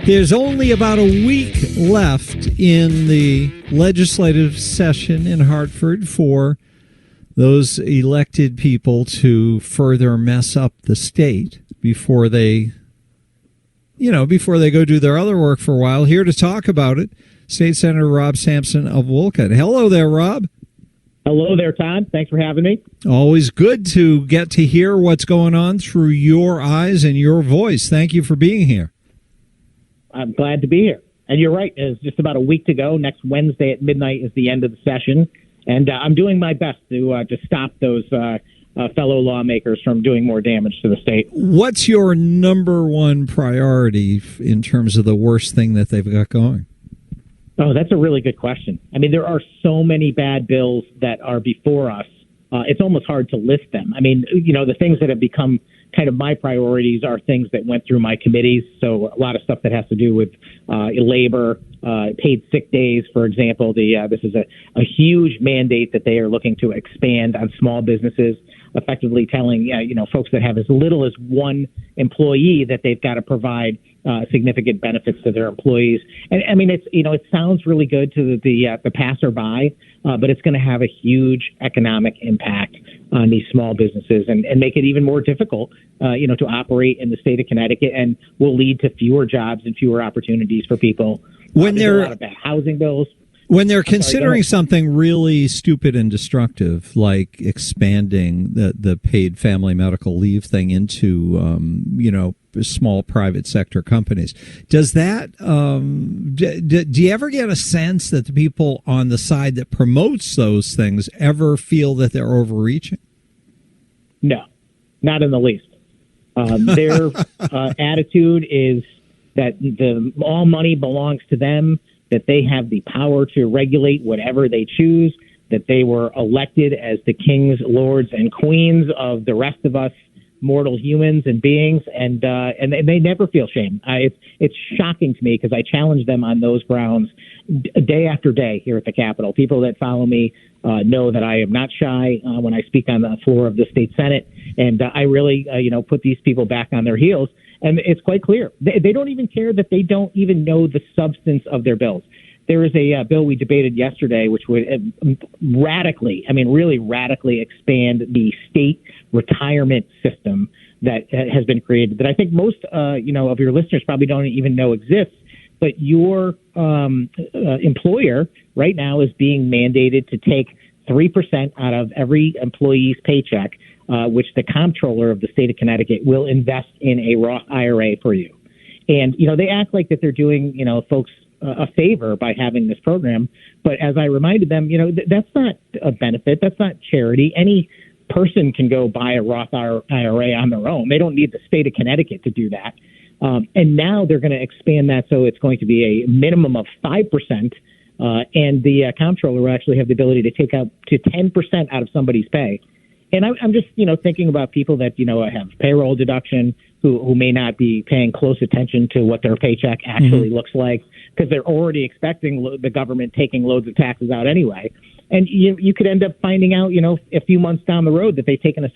There's only about a week left in the legislative session in Hartford for those elected people to further mess up the state before they go do their other work for a while. Here to talk about it, State Senator Rob Sampson of Wolcott. Hello there, Rob. Hello there, Todd. Thanks for having me. Always good to get to hear what's going on through your eyes and your voice. Thank you for being here. I'm glad to be here. And you're right. It's just about a week to go. Next Wednesday at midnight is the end of the session. And I'm doing my best to stop those fellow lawmakers from doing more damage to the state. What's your number one priority in terms of the worst thing that they've got going? Oh, that's a really good question. I mean, there are so many bad bills that are before us. It's almost hard to list them. I mean, the things that have become kind of my priorities are things that went through my committees. So a lot of stuff that has to do with labor, paid sick days, for example. This is a huge mandate that they are looking to expand on small businesses, effectively telling folks that have as little as one employee that they've got to provide significant benefits to their employees. And I mean, it sounds really good to the passerby, but it's going to have a huge economic impact on these small businesses and make it even more difficult, to operate in the state of Connecticut, and will lead to fewer jobs and fewer opportunities for people. When there's a lot of bad housing bills. When they're considering something really stupid and destructive, like expanding the paid family medical leave thing into, small private sector companies, does that, do you ever get a sense that the people on the side that promotes those things ever feel that they're overreaching? No, not in the least. Their attitude is that all money belongs to them, that they have the power to regulate whatever they choose, that they were elected as the kings, lords, and queens of the rest of us mortal humans and beings, and they never feel shame. It's shocking to me because I challenge them on those grounds day after day here at the Capitol. People that follow me know that I am not shy when I speak on the floor of the state Senate, and I really put these people back on their heels. And it's quite clear. They don't even care that they don't even know the substance of their bills. There is a bill we debated yesterday which would really radically expand the state retirement system that has been created, that I think most of your listeners probably don't even know exists. But your employer right now is being mandated to take 3% out of every employee's paycheck, which the comptroller of the state of Connecticut will invest in a Roth IRA for you. And, they act like that they're doing, folks a favor by having this program. But as I reminded them, that's not a benefit. That's not charity. Any person can go buy a Roth IRA on their own. They don't need the state of Connecticut to do that. And now they're going to expand that so it's going to be a minimum of 5%. And the comptroller will actually have the ability to take out to 10% out of somebody's pay. And I'm just, thinking about people that, have payroll deduction who may not be paying close attention to what their paycheck actually looks like because they're already expecting the government taking loads of taxes out anyway. And you could end up finding out, a few months down the road that they've taken a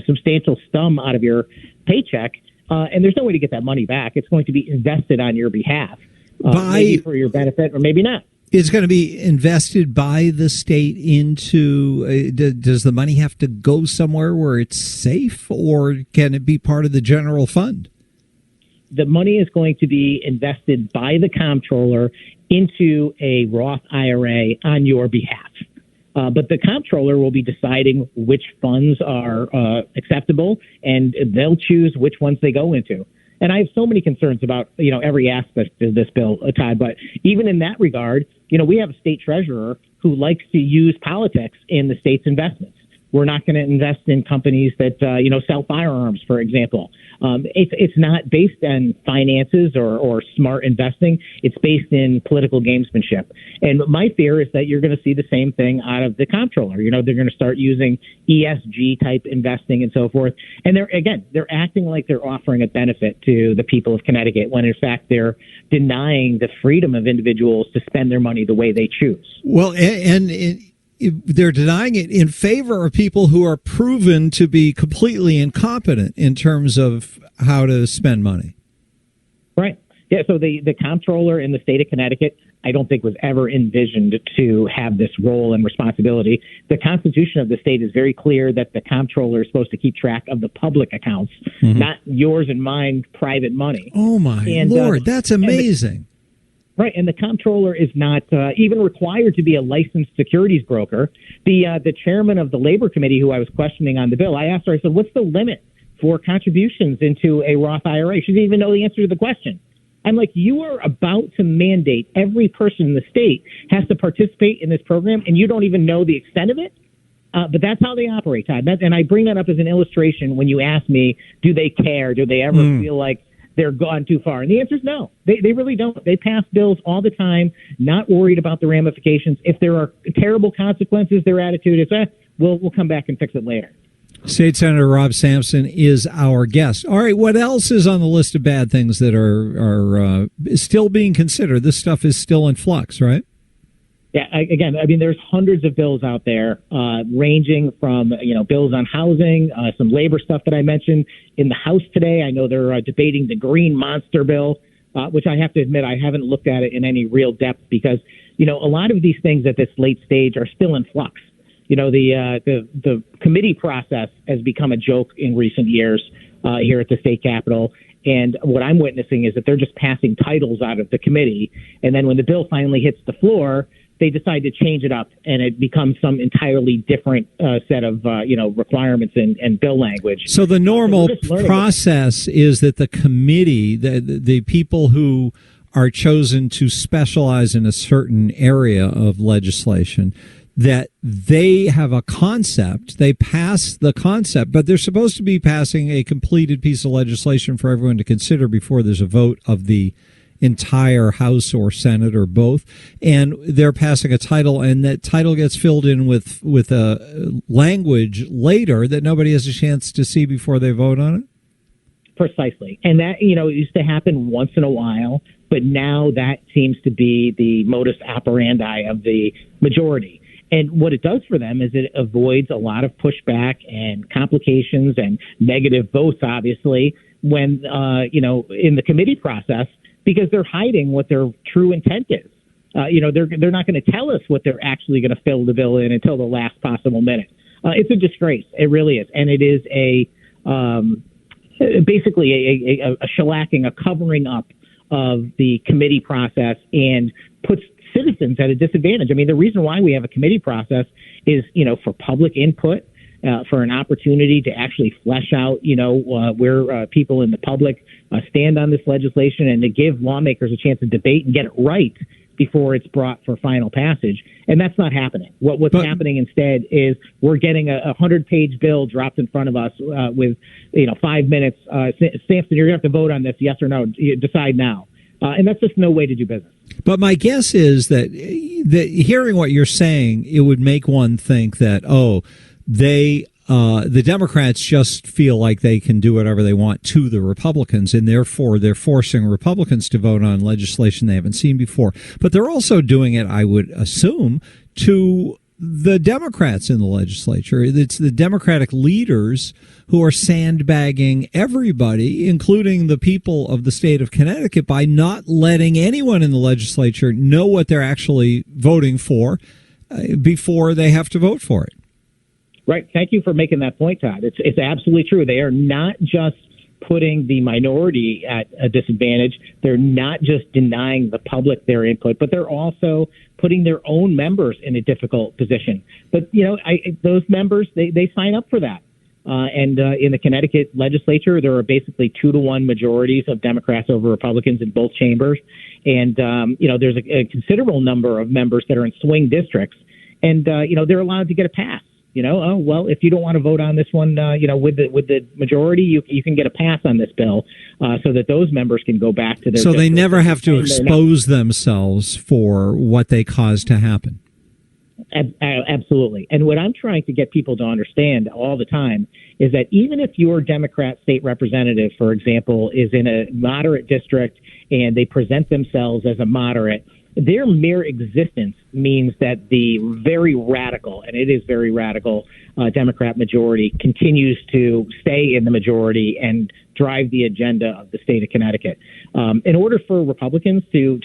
substantial sum out of your paycheck. And there's no way to get that money back. It's going to be invested on your behalf, maybe for your benefit or maybe not. It's going to be invested by the state into, does the money have to go somewhere where it's safe, or can it be part of the general fund? The money is going to be invested by the comptroller into a Roth IRA on your behalf. But the comptroller will be deciding which funds are acceptable, and they'll choose which ones they go into. And I have so many concerns about, every aspect of this bill, Todd. But even in that regard, we have a state treasurer who likes to use politics in the state's investments. We're not going to invest in companies that, sell firearms, for example. It's not based on finances or smart investing. It's based in political gamesmanship. And my fear is that you're going to see the same thing out of the comptroller. They're going to start using ESG type investing and so forth. And they're acting like they're offering a benefit to the people of Connecticut when in fact they're denying the freedom of individuals to spend their money the way they choose. Well, they're denying it in favor of people who are proven to be completely incompetent in terms of how to spend money. Right. Yeah, so the comptroller in the state of Connecticut, I don't think was ever envisioned to have this role and responsibility. The Constitution of the state is very clear that the comptroller is supposed to keep track of the public accounts, not yours and mine private money. Oh, my Lord, that's amazing. Right, and the comptroller is not even required to be a licensed securities broker. The chairman of the Labor Committee, who I was questioning on the bill, I asked her, I said, what's the limit for contributions into a Roth IRA? She didn't even know the answer to the question. I'm like, you are about to mandate every person in the state has to participate in this program, and you don't even know the extent of it? But that's how they operate, Todd. And I bring that up as an illustration when you ask me, do they care? Do they ever feel like they're gone too far? And the answer is no. They really don't. They pass bills all the time, not worried about the ramifications. If there are terrible consequences, their attitude is, we'll come back and fix it later. State Senator Rob Sampson is our guest. All right, what else is on the list of bad things that are still being considered? This stuff is still in flux, right? Yeah, again, I mean, there's hundreds of bills out there, ranging from, bills on housing, some labor stuff that I mentioned in the House today. I know they're debating the Green Monster Bill, which I have to admit, I haven't looked at it in any real depth because, a lot of these things at this late stage are still in flux. The committee process has become a joke in recent years here at the state capitol. And what I'm witnessing is that they're just passing titles out of the committee. And then when the bill finally hits the floor, they decide to change it up and it becomes some entirely different set of, requirements and bill language. So the normal process is that the committee, the people who are chosen to specialize in a certain area of legislation, that they have a concept, they pass the concept, but they're supposed to be passing a completed piece of legislation for everyone to consider before there's a vote of the entire House or Senate or both. And they're passing a title, and that title gets filled in with a language later that nobody has a chance to see before they vote on it. Precisely. And that, it used to happen once in a while, but now that seems to be the modus operandi of the majority. And what it does for them is it avoids a lot of pushback and complications and negative votes, obviously, when, in the committee process, because they're hiding what their true intent is. They're not going to tell us what they're actually going to fill the bill in until the last possible minute. It's a disgrace. It really is. And it is basically a shellacking, a covering up of the committee process and puts citizens at a disadvantage. I mean, the reason why we have a committee process is, for public input, for an opportunity to actually flesh out, where people in the public stand on this legislation and to give lawmakers a chance to debate and get it right before it's brought for final passage. And that's not happening. What's happening instead is we're getting a 100-page bill dropped in front of us with, 5 minutes. Sampson, you're going to have to vote on this, yes or no. Decide now. And that's just no way to do business. But my guess is that hearing what you're saying, it would make one think that, the Democrats just feel like they can do whatever they want to the Republicans, and therefore they're forcing Republicans to vote on legislation they haven't seen before. But they're also doing it, I would assume, to the Democrats in the legislature. It's the Democratic leaders who are sandbagging everybody, including the people of the state of Connecticut, by not letting anyone in the legislature know what they're actually voting for before they have to vote for it. Right. Thank you for making that point, Todd. It's absolutely true. They are not just putting the minority at a disadvantage. They're not just denying the public their input, but they're also putting their own members in a difficult position. But, those members, they sign up for that. And in the Connecticut legislature, there are basically 2-to-1 majorities of Democrats over Republicans in both chambers. And, there's a considerable number of members that are in swing districts. And, they're allowed to get a pass. If you don't want to vote on this one, with the majority, you can get a pass on this bill, so that those members can go back to their. So they never have to expose themselves for what they caused to happen. Absolutely. And what I'm trying to get people to understand all the time is that even if your Democrat state representative, for example, is in a moderate district and they present themselves as a moderate, their mere existence means that the very radical, and it is very radical, Democrat majority continues to stay in the majority and drive the agenda of the state of Connecticut. In order for Republicans to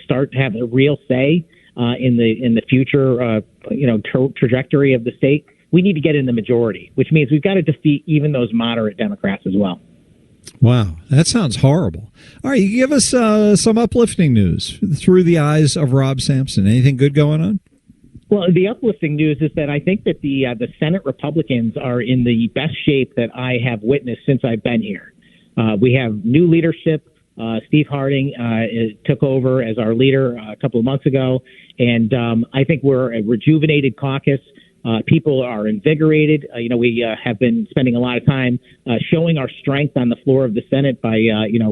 start to have a real say in the future trajectory of the state, we need to get in the majority, which means we've got to defeat even those moderate Democrats as well. Wow, that sounds horrible. All right, you give us some uplifting news through the eyes of Rob Sampson. Anything good going on? Well, the uplifting news is that I think that the Senate Republicans are in the best shape that I have witnessed since I've been here. We have new leadership. Steve Harding took over as our leader a couple of months ago, and I think we're a rejuvenated caucus. People are invigorated. We have been spending a lot of time showing our strength on the floor of the Senate by,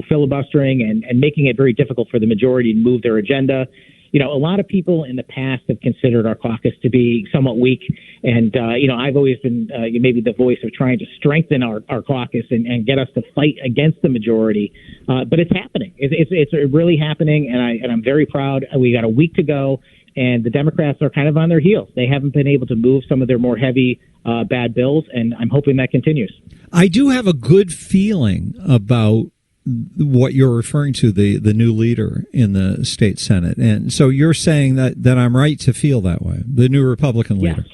filibustering and making it very difficult for the majority to move their agenda. A lot of people in the past have considered our caucus to be somewhat weak. And, I've always been maybe the voice of trying to strengthen our caucus and get us to fight against the majority. But it's happening. It's really happening. And I'm very proud. We got a week to go. And the Democrats are kind of on their heels. They haven't been able to move some of their more heavy, bad bills, and I'm hoping that continues. I do have a good feeling about what you're referring to, the new leader in the state Senate. And so you're saying that I'm right to feel that way, the new Republican leader.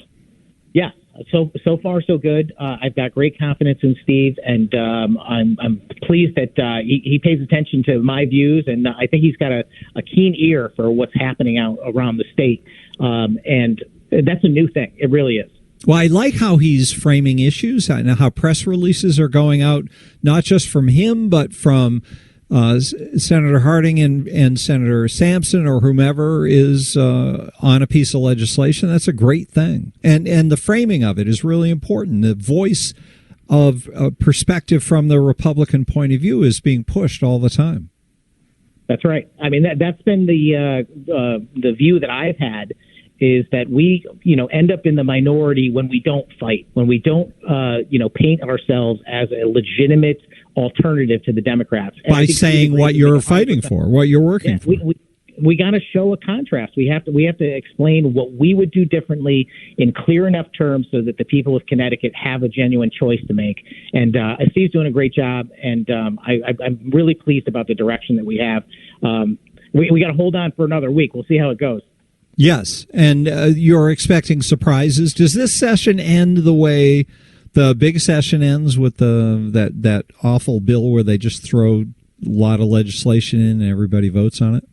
Yes. So far, so good. I've got great confidence in Steve, and I'm pleased that he pays attention to my views, and I think he's got a keen ear for what's happening out around the state, and that's a new thing. It really is. Well, I like how he's framing issues, how press releases are going out, not just from him, but from Senator Harding and Senator Sampson or whomever is on a piece of legislation. That's a great thing. And the framing of it is really important. The voice of perspective from the Republican point of view is being pushed all the time. That's right. I mean, that's been the view that I've had, is that we, end up in the minority when we don't fight, when we don't, paint ourselves as a legitimate alternative to the Democrats. And by saying what you're fighting for, what you're working for. We got to show a contrast. We have to explain what we would do differently in clear enough terms so that the people of Connecticut have a genuine choice to make. And Steve's doing a great job, and I'm really pleased about the direction that we have. We got to hold on for another week. We'll see how it goes. Yes, and you're expecting surprises. Does this session end the way the big session ends, with that awful bill where they just throw a lot of legislation in and everybody votes on it?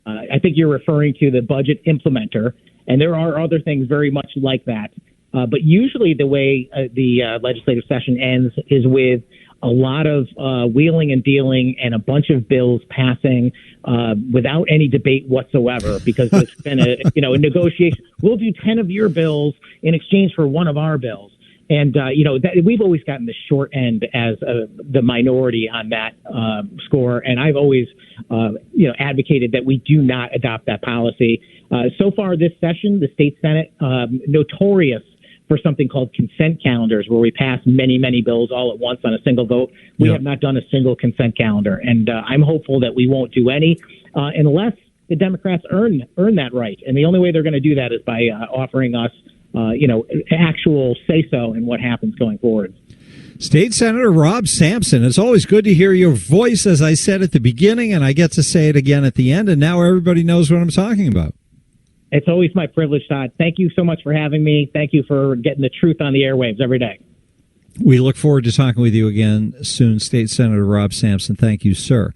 I think you're referring to the budget implementer, and there are other things very much like that. But usually the way the legislative session ends is with a lot of wheeling and dealing and a bunch of bills passing without any debate whatsoever, because it's been a negotiation. We'll do 10 of your bills in exchange for one of our bills. And, we've always gotten the short end as the minority on that score. And I've always, advocated that we do not adopt that policy. So far this session, the state Senate, notorious for something called consent calendars, where we pass many, many bills all at once on a single vote. We have not done a single consent calendar. And I'm hopeful that we won't do any unless the Democrats earn that right. And the only way they're going to do that is by offering us actual say-so in what happens going forward. State Senator Rob Sampson, it's always good to hear your voice, as I said at the beginning, and I get to say it again at the end, and now everybody knows what I'm talking about. It's always my privilege, Todd. Thank you so much for having me. Thank you for getting the truth on the airwaves every day. We look forward to talking with you again soon. State Senator Rob Sampson, thank you, sir.